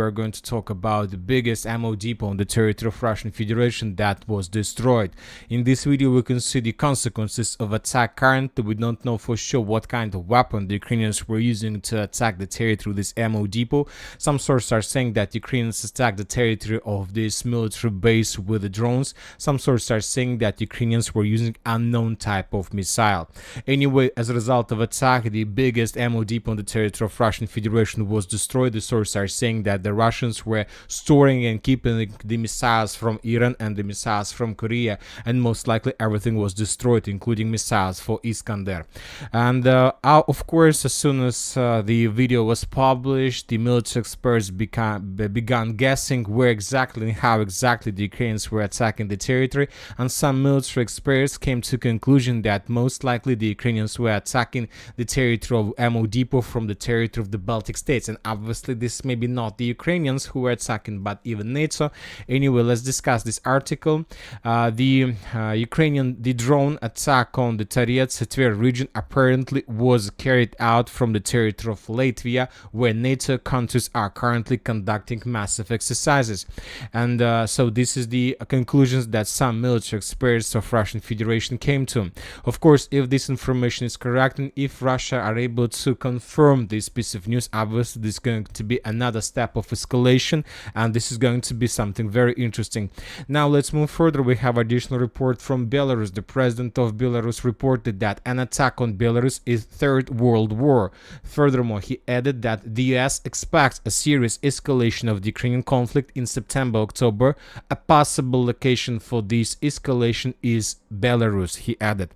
We're going to talk about the biggest ammo depot on the territory of Russian Federation that was destroyed. In this video we can see the consequences of attack. Currently we don't know for sure what kind of weapon the Ukrainians were using to attack the territory of this ammo depot. Some sources are saying that Ukrainians attacked the territory of this military base with the drones. Some sources are saying that Ukrainians were using unknown type of missile. Anyway, as a result of attack, the biggest ammo depot on the territory of Russian Federation was destroyed. The sources are saying that the Russians were storing and keeping the missiles from Iran and the missiles from Korea, and most likely everything was destroyed, including missiles for Iskander. And of course, as soon as the video was published, the military experts began guessing where exactly and how exactly the Ukrainians were attacking the territory, and some military experts came to conclusion that most likely the Ukrainians were attacking the territory of ammo depot from the territory of the Baltic states. And obviously this may be not the Ukrainians who were attacking, but even NATO. Anyway, let's discuss this article. The drone attack on the Toriets Tver region apparently was carried out from the territory of Latvia, where NATO countries are currently conducting massive exercises. And so this is the conclusions that some military experts of Russian Federation came to. Of course, if this information is correct and if Russia are able to confirm this piece of news, obviously this is going to be another step of escalation, and this is going to be something very interesting. Now let's move further. We have additional report from Belarus. The president of Belarus reported that an attack on Belarus is third world war. Furthermore, he added that the US expects a serious escalation of the Ukrainian conflict in September-October. A possible location for this escalation is Belarus, he added.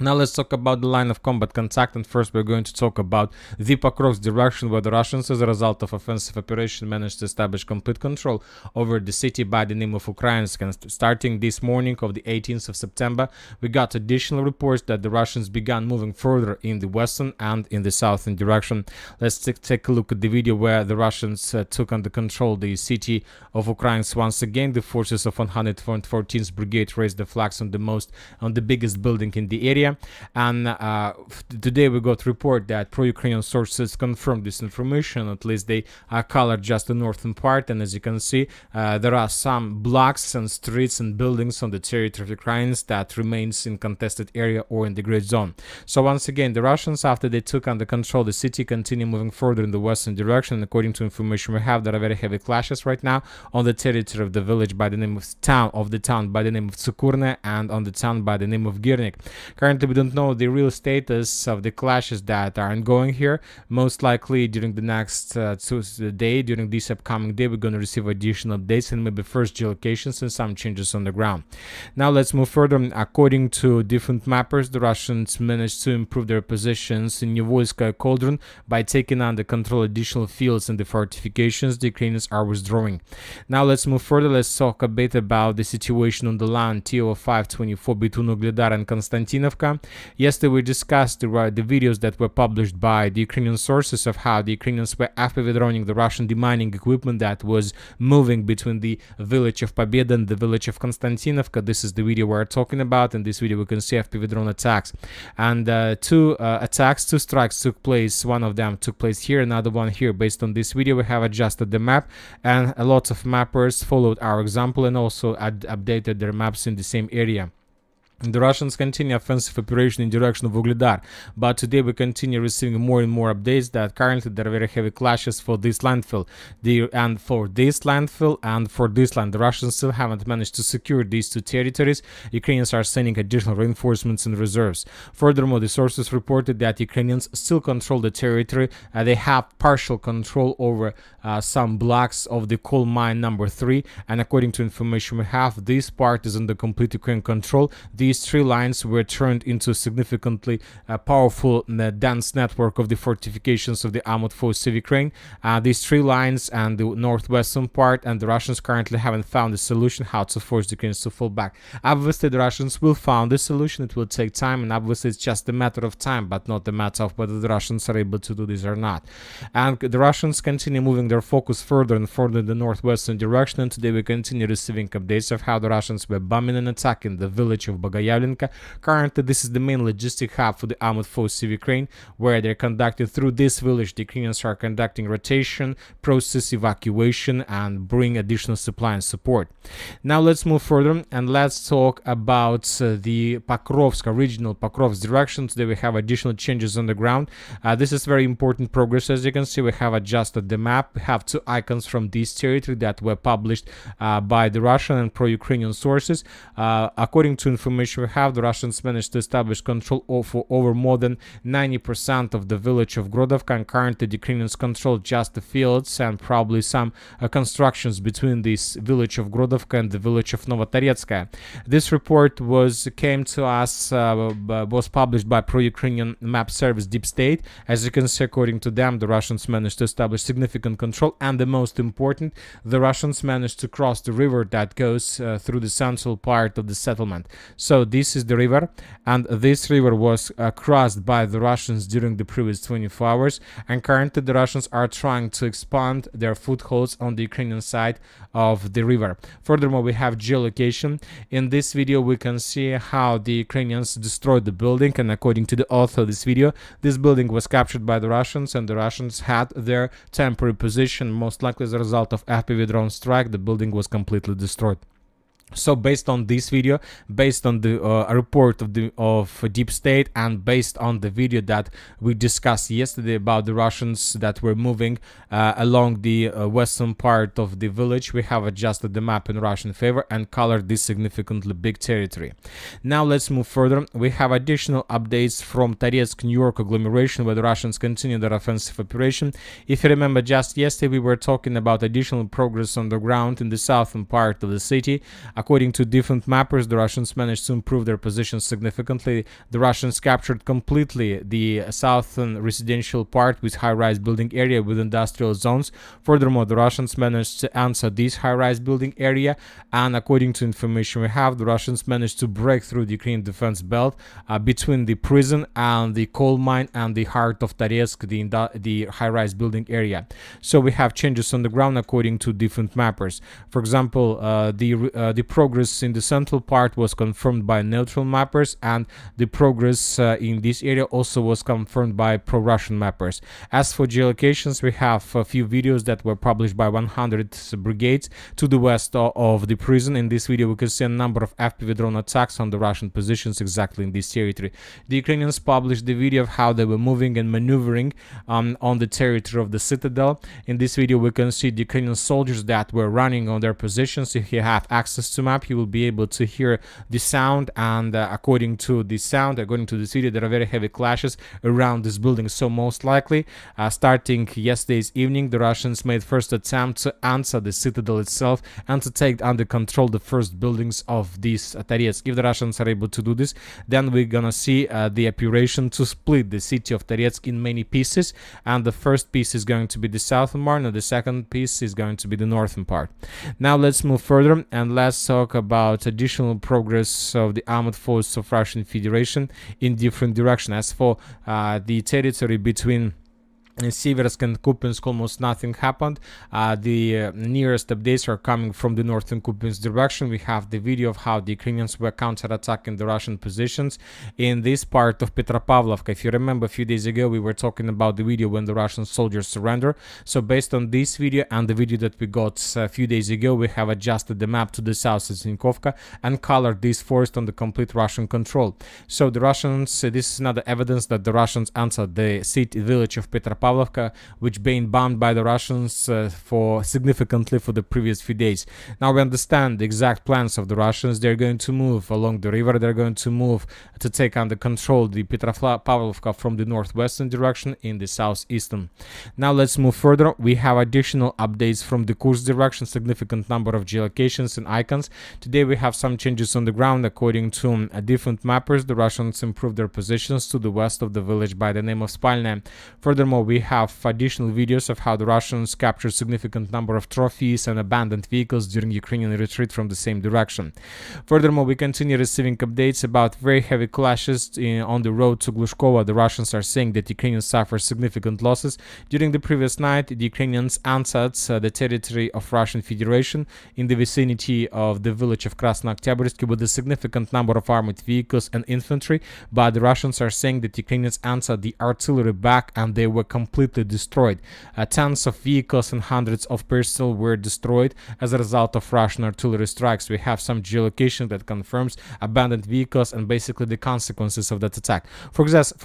Now let's talk about the line of combat contact, and first we're going to talk about the Pokrovsk direction, where the Russians, as a result of offensive operation, managed to establish complete control over the city by the name of Ukrainsk. And starting this morning of the 18th of September, we got additional reports that the Russians began moving further in the western and in the southern direction. Let's take a look at the video where the Russians took under control the city of Ukrainsk once again. The forces of 114th Brigade raised the flags on the biggest building in the area. And today we got report that pro-Ukrainian sources confirmed this information. At least they colored just the northern part, and as you can see, there are some blocks and streets and buildings on the territory of Ukraine that remains in contested area or in the gray zone. So once again, the Russians, after they took under control the city, continue moving further in the western direction. And according to information we have, there are very heavy clashes right now on the territory of the village by the name of the town by the name of Tsukurne, and on the town by the name of Girnik. Currently we don't know the real status of the clashes that are ongoing here. Most likely during the next during this upcoming day, we're going to receive additional updates and maybe first geolocations and some changes on the ground. Now let's move further. According to different mappers, the Russians managed to improve their positions in Nivoyskaya Cauldron by taking under control additional fields and the fortifications the Ukrainians are withdrawing. Now let's move further. Let's talk a bit about the situation on the line TO524 between Ugledar and Konstantinovka. Yesterday we discussed the videos that were published by the Ukrainian sources of how the Ukrainians were FPV-droning the Russian demining equipment that was moving between the village of Pobeda and the village of Konstantinovka. This is the video we're talking about. In this video we can see FPV-drone attacks. And two strikes took place. One of them took place here, another one here. Based on this video we have adjusted the map, and a lot of mappers followed our example and also updated their maps in the same area. The Russians continue offensive operation in direction of Ugledar, but today we continue receiving more and more updates that currently there are very heavy clashes for this landfill. For this land, the Russians still haven't managed to secure these two territories. Ukrainians are sending additional reinforcements and reserves. Furthermore, the sources reported that Ukrainians still control the territory. They have partial control over some blocks of the coal mine number 3, and according to information we have, this part is under complete Ukrainian control. These three lines were turned into significantly powerful dense network of the fortifications of the Armored Forces of Ukraine. These three lines and the northwestern part, and the Russians currently haven't found a solution how to force the Ukrainians to fall back. Obviously the Russians will find a solution. It will take time, and obviously it's just a matter of time, but not a matter of whether the Russians are able to do this or not. And the Russians continue moving their focus further and further in the northwestern direction, and today we continue receiving updates of how the Russians were bombing and attacking the village of Bogatyr Novoyavlenka. Currently, this is the main logistic hub for the armed forces of Ukraine, where they're conducted through this village. The Ukrainians are conducting rotation, process evacuation, and bring additional supply and support. Now let's move further and let's talk about the Pokrovsk, original Pokrovsk direction. Today we have additional changes on the ground. This is very important progress. As you can see, we have adjusted the map. We have two icons from this territory that were published by the Russian and pro-Ukrainian sources. According to information we have, the Russians managed to establish control over more than 90% of the village of Grodovka, and currently the Ukrainians control just the fields and probably some constructions between this village of Grodovka and the village of Novotaretskaya. This report was published by pro-Ukrainian map service Deep State. As you can see, according to them, the Russians managed to establish significant control, and the most important, the Russians managed to cross the river that goes through the central part of the settlement. So this is the river, and this river was crossed by the Russians during the previous 24 hours, and currently the Russians are trying to expand their footholds on the Ukrainian side of the river. Furthermore, we have geolocation. In this video we can see how the Ukrainians destroyed the building, and according to the author of this video, this building was captured by the Russians, and the Russians had their temporary position. Most likely as a result of FPV drone strike, the building was completely destroyed. So based on this video, based on the report of Deep State, and based on the video that we discussed yesterday about the Russians that were moving along the western part of the village, we have adjusted the map in Russian favor and colored this significantly big territory. Now let's move further. We have additional updates from Toretsk, New York agglomeration, where the Russians continue their offensive operation. If you remember, just yesterday we were talking about additional progress on the ground in the southern part of the city. According to different mappers, the Russians managed to improve their position significantly. The Russians captured completely the southern residential part with high-rise building area with industrial zones. Furthermore, the Russians managed to answer this high-rise building area, and according to information we have, the Russians managed to break through the Ukrainian defense belt between the prison and the coal mine and the heart of Toretsk, the high-rise building area. So we have changes on the ground according to different mappers. For example, the progress in the central part was confirmed by neutral mappers, and the progress in this area also was confirmed by pro-Russian mappers. As for geolocations, we have a few videos that were published by 100 brigades to the west of the prison. In this video we can see a number of FPV drone attacks on the Russian positions exactly in this territory. The Ukrainians published the video of how they were moving and maneuvering on the territory of the citadel. In this video we can see the Ukrainian soldiers that were running on their positions. If you have access to map, you will be able to hear the sound, and according to this video, there are very heavy clashes around this building. So most likely, starting yesterday's evening, the Russians made first attempt to answer the citadel itself and to take under control the first buildings of this Toretsk. If the Russians are able to do this, then we're gonna see the operation to split the city of Toretsk in many pieces, and the first piece is going to be the southern part, and the second piece is going to be the northern part. Now let's move further and let's talk about additional progress of the armed forces of Russian Federation in different directions. As for the territory between in Siversk and Kupiansk, almost nothing happened. The nearest updates are coming from the northern Kupiansk direction. We have the video of how the Ukrainians were counterattacking the Russian positions in this part of Petropavlovka. If you remember, a few days ago we were talking about the video when the Russian soldiers surrender. So based on this video and the video that we got a few days ago, we have adjusted the map to the south of Zinkovka and colored this forest on the complete Russian control. So the Russians, this is another evidence that the Russians answered the village of Petropavlovka, which been bombed by the Russians significantly for the previous few days. Now we understand the exact plans of the Russians. They're going to move along the river. They're going to move to take under control the Petropavlovka from the northwestern direction in the southeastern. Now let's move further. We have additional updates from the Kursk direction, significant number of geolocations and icons. Today we have some changes on the ground. According to different mappers, the Russians improved their positions to the west of the village by the name of Spalnaya. Furthermore, we we have additional videos of how the Russians captured significant number of trophies and abandoned vehicles during Ukrainian retreat from the same direction. Furthermore, we continue receiving updates about very heavy clashes on the road to Glushkova. The Russians are saying that Ukrainians suffered significant losses. During the previous night, the Ukrainians answered the territory of Russian Federation in the vicinity of the village of Krasnooktyabrsky with a significant number of armored vehicles and infantry, but the Russians are saying that Ukrainians answered the artillery back and they were completely destroyed. Tens of vehicles and hundreds of personnel were destroyed as a result of Russian artillery strikes. We have some geolocation that confirms abandoned vehicles and basically the consequences of that attack. For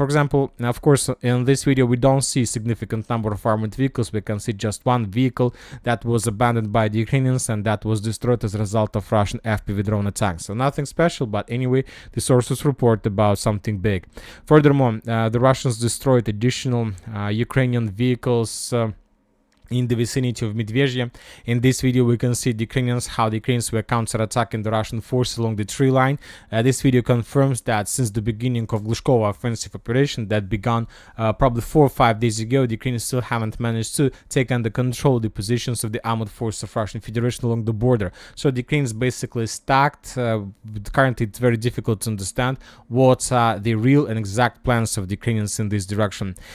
example, of course, in this video we don't see significant number of armored vehicles. We can see just one vehicle that was abandoned by the Ukrainians and that was destroyed as a result of Russian FPV drone attacks. So nothing special, but anyway, the sources report about something big. Furthermore, the Russians destroyed additional Ukrainian vehicles in the vicinity of Medvezhye. In this video we can see the Ukrainians, how the Ukrainians were counterattacking the Russian force along the tree line. This video confirms that since the beginning of Glushkova offensive operation that began probably 4 or 5 days ago, the Ukrainians still haven't managed to take under control the positions of the armored force of Russian Federation along the border. So the Ukrainians basically stacked. Currently it's very difficult to understand what are the real and exact plans of the Ukrainians in this direction.